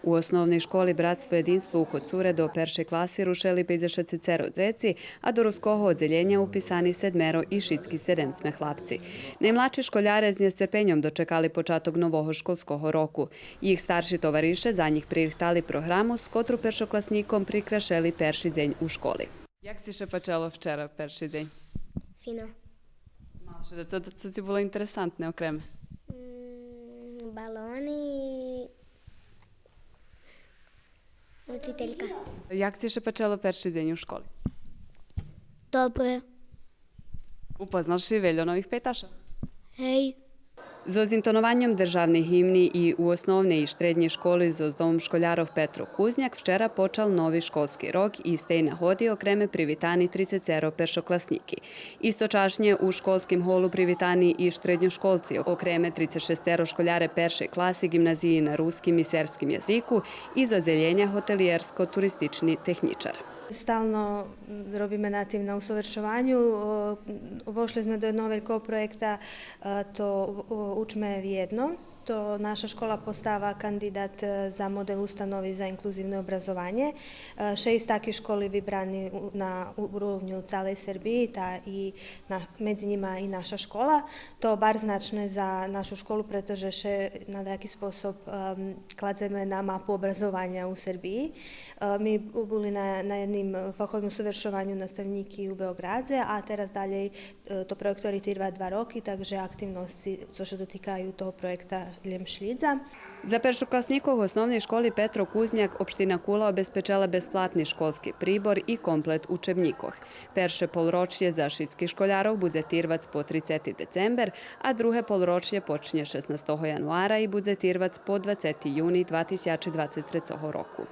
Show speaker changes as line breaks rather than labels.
U osnovnej školi Bratstvo jedinstvo u Kocure do першої класи рушили 54 дзеці, а до руського одзелjenja upisani 7 і шицькі 7 хлапці. Najmlači školjare z njestrpenjom dočekali počatok нового školskого року. Їх старші товарише за них пририхтали програму, з котру першокласником прикрашали перший день у школі. Як си ще почало вчора перший день?
Fino.
Це було інтересантне окреме.
Baloni. Učiteljka.
Як си ще почало перший день у школі?
Dobre.
Upoznal si veľa nových petaša?
Hej.
Zo zintonovanjem državnih himni i u osnovnej i štrednjej školi z Domom školjarov Petro Kuzmjak včera počal novi školski rok i z tej nahodi okreme privitani 30 peršoklasniki. Istočašnje u školskim holu privitani i štrednjoškolci okreme 36 školjare perše klasi gimnaziji na ruskim i serbskim jeziku iz odzeljenja hotelijersko-turistični tehničar.
Stalno robíme na tým na usavršovanju. Vošli sme do jednog velikog projekta, to Učme vjedno. To naša škola postava kandidat za model ustanovi za inkluzivno obrazovanje. 6 takih školi vybrani na úrovnju celej Srbiji i medzi njima i naša škola. To bar značne za našu školu, pretože še na taký spôsob kladzeme na mapu obrazovanja u Srbiji. Mi boli na jednim fahovim usavršovanju nastavníky u Beogradze, a teraz dalej to projektori trvá 2 roky, takže aktivnosti, co se dotýkajú toho projekta Gljem Šlidza.
Za peršoklasnikov u osnovnej školi Petro Kuzmjak opština Kula obezpečala besplatni školski pribor i komplet učebnikoh. Perše polročje za šitskih školjarov bude tirvac po 30. december, a druge polročje počinje 16. januara i bude tirvac po 20. juni 2023 roku.